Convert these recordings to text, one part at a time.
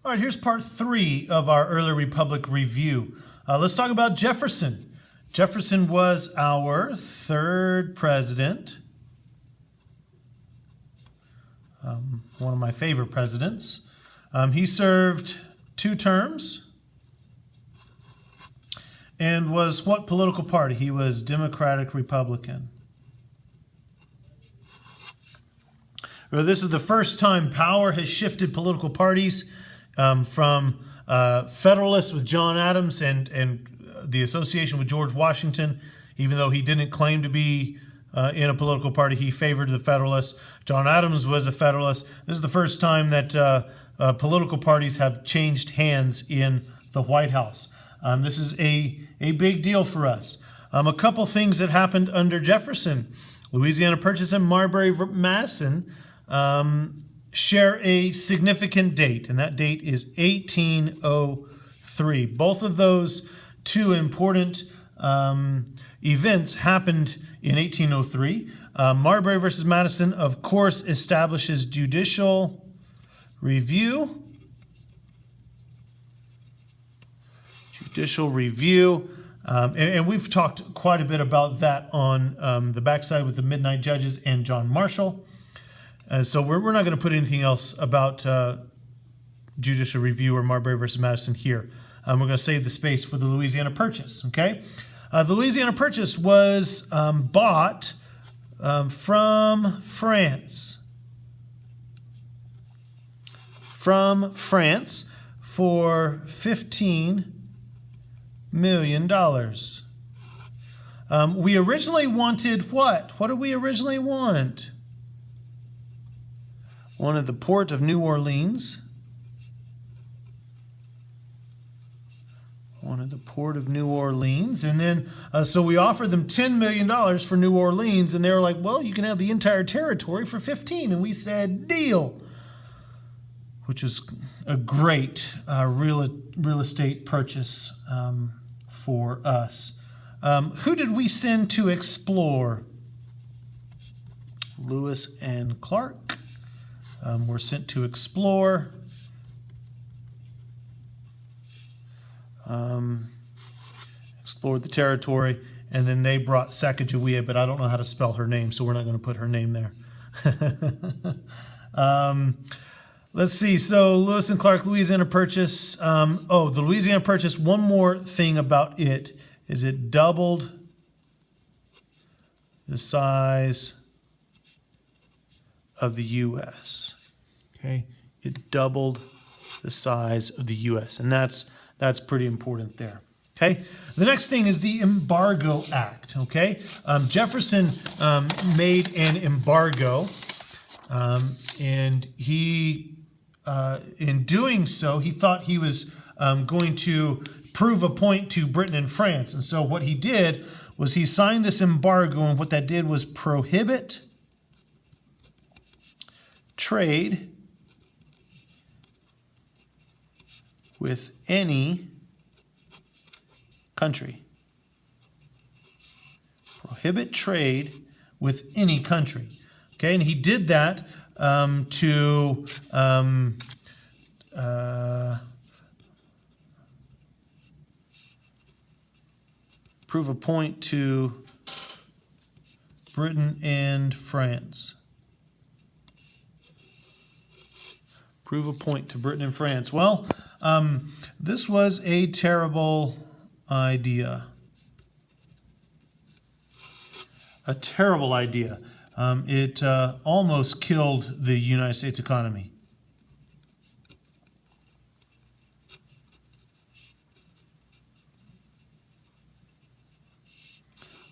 All right, here's part 3 of our early republic review. Let's talk about Jefferson. Jefferson was our 3rd president, one of my favorite presidents. He served 2 terms and was what political party? He was Democratic Republican. This is the first time power has shifted political parties from Federalists with John Adams and the association with George Washington. Even though he didn't claim to be in a political party, he favored the Federalists. John Adams was a Federalist. This is the first time that political parties have changed hands in the White House. This is a big deal for us. A couple things that happened under Jefferson. Louisiana Purchase and Marbury Madison share a significant date, and that date is 1803. Both of those 2 important events happened in 1803. Marbury versus Madison, of course, establishes judicial review. And we've talked quite a bit about that on the backside with the Midnight Judges and John Marshall. So we're not going to put anything else about judicial review or Marbury versus Madison here. We're going to save the space for the Louisiana Purchase. Okay, the Louisiana Purchase was bought from France. For $15 million. We originally wanted what? What did we originally want? Wanted the port of New Orleans. And then, so we offered them $10 million for New Orleans, and they were like, well, you can have the entire territory for 15. And we said, deal. Which is a great real estate purchase for us. Who did we send to explore? Lewis and Clark were sent to explore. Explored the territory, and then they brought Sacagawea, but I don't know how to spell her name, so we're not going to put her name there. Let's see. So Lewis and Clark, Louisiana Purchase. The Louisiana Purchase, one more thing about it is it doubled the size of the U.S. Okay, it doubled the size of the U.S., and that's pretty important there. Okay, the next thing is the Embargo Act. Okay, Jefferson made an embargo, and he, in doing so, he thought he was going to prove a point to Britain and France. And so what he did was he signed this embargo, and what that did was prohibit trade with any country. Prohibit trade with any country. Okay, and he did that to prove a point to Britain and France. Prove a point to Britain and France. Well, this was a terrible idea. A terrible idea. It almost killed the United States economy.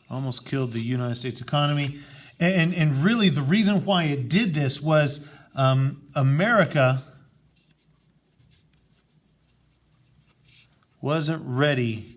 Almost killed the United States economy. And really the reason why it did this was America wasn't ready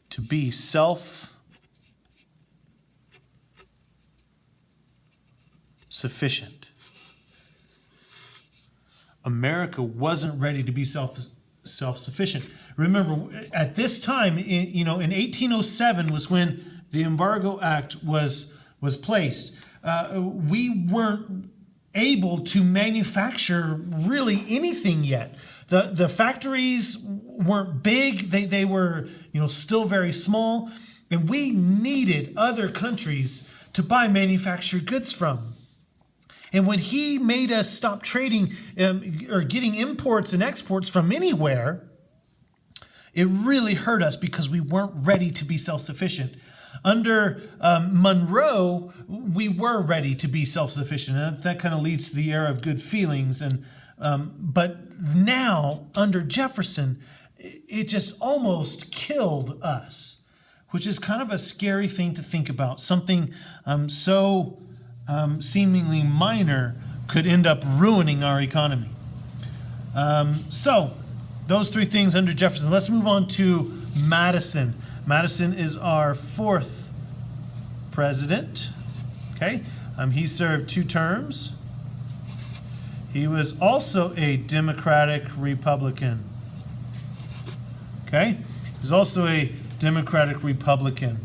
to be self-sufficient. America wasn't ready to be self-sufficient. Remember, at this time, in 1807 was when the Embargo Act was placed. We weren't able to manufacture really anything yet. The factories weren't big. They were, still very small, and we needed other countries to buy manufactured goods from. And when he made us stop trading or getting imports and exports from anywhere, it really hurt us because we weren't ready to be self-sufficient. Under Monroe, we were ready to be self-sufficient. And that kind of leads to the era of good feelings. But now, under Jefferson, it just almost killed us, which is kind of a scary thing to think about. Something so seemingly minor could end up ruining our economy. So those three things under Jefferson. Let's move on to Madison. Madison is our fourth president. Okay, he served 2 terms. He was also a Democratic Republican. Okay, he was also a Democratic Republican.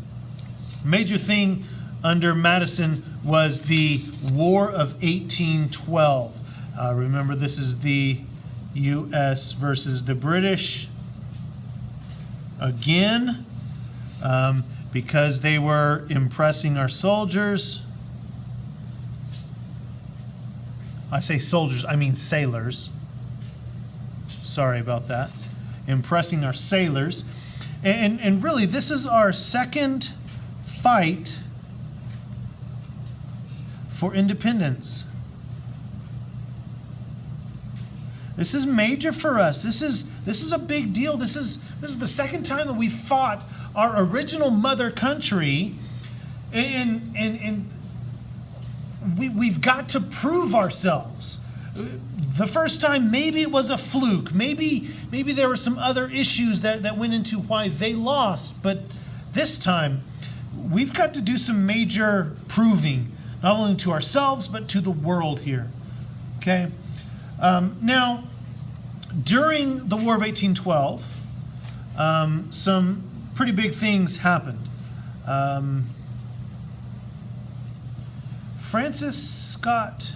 Major thing under Madison was the War of 1812. Remember, this is the U.S. versus the British again, because they were impressing our soldiers. I say soldiers, I mean sailors. Sorry about that. Impressing our sailors. And really, this is our second fight for independence. This is major for us. This is a big deal. This is the second time that we fought our original mother country, and we've got to prove ourselves. The first time, maybe it was a fluke. Maybe there were some other issues that went into why they lost. But this time, we've got to do some major proving, not only to ourselves, but to the world here. Okay? Now, during the War of 1812, some pretty big things happened. Francis Scott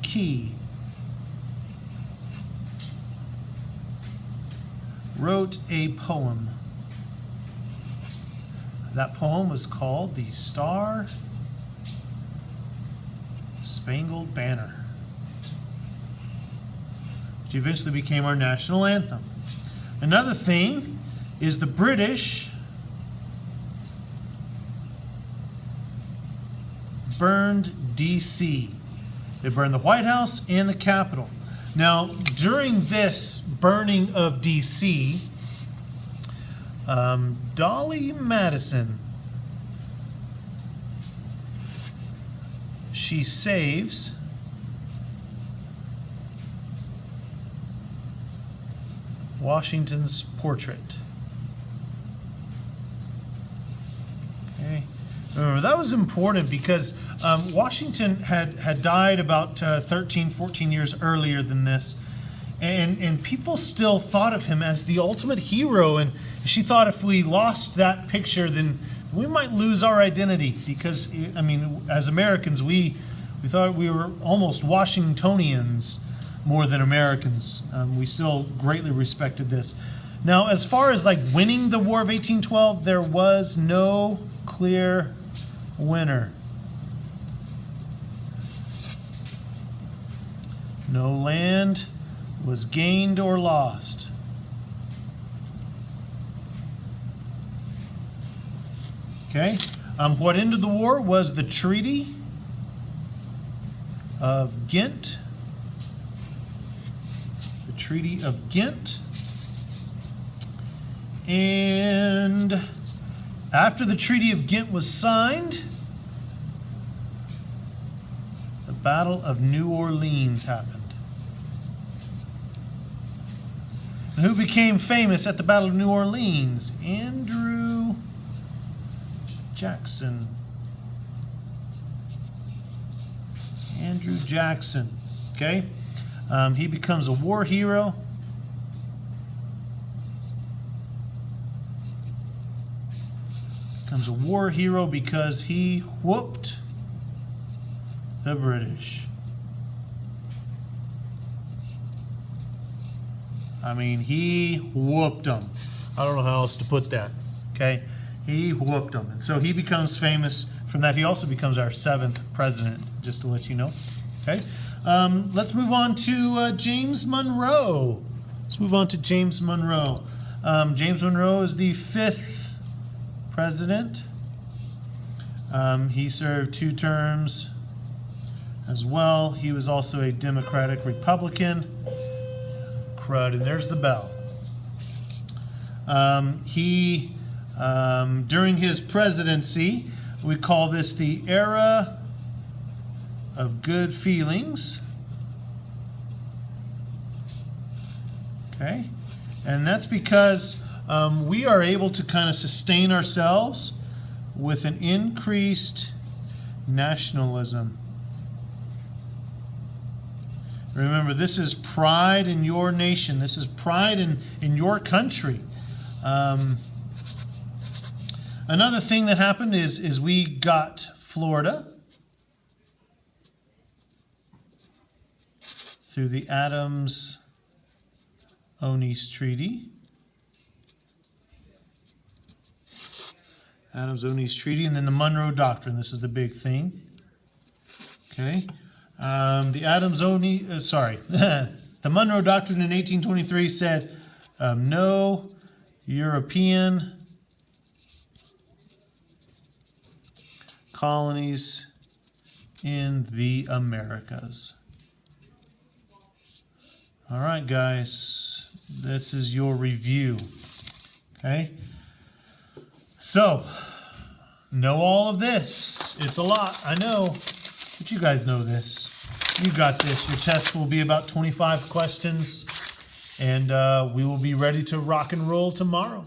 Key wrote a poem. That poem was called The Star-Spangled Banner, which eventually became our national anthem. Another thing is the British burned D.C. They burned the White House and the Capitol. Now, during this burning of D.C., Dolly Madison, she saves Washington's portrait. Okay. Remember, that was important because Washington had died about 13, 14 years earlier than this. And people still thought of him as the ultimate hero. And she thought if we lost that picture, then we might lose our identity. Because, I mean, as Americans, we thought we were almost Washingtonians more than Americans. We still greatly respected this. Now, as far as like winning the War of 1812, there was no clear winner. No land was gained or lost. Okay. What ended the war was the Treaty of Ghent. The Treaty of Ghent. And after the Treaty of Ghent was signed, the Battle of New Orleans happened. And who became famous at the Battle of New Orleans? Andrew Jackson. Andrew Jackson. Okay? He becomes a war hero. Becomes a war hero because he whooped the British. I mean, he whooped them. I don't know how else to put that. Okay, he whooped them, and so he becomes famous from that. He also becomes our 7th president, just to let you know. Okay, let's move on to James Monroe. Let's move on to James Monroe. James Monroe is the 5th president. He served 2 terms as well. He was also a Democratic Republican. Crud, and there's the bell. During his presidency, we call this the era of good feelings. Okay, and that's because we are able to kind of sustain ourselves with an increased nationalism. Remember, this is pride in your nation. This is pride in your country. Another thing that happened is we got Florida through the Adams-Onis Treaty. Adams-Onis Treaty, and then the Monroe Doctrine. This is the big thing. Okay. The Monroe Doctrine in 1823 said no European colonies in the Americas. All right, guys, this is your review. Okay. So, know all of this. It's a lot, I know, but you guys know this. You got this. Your test will be about 25 questions, and we will be ready to rock and roll tomorrow.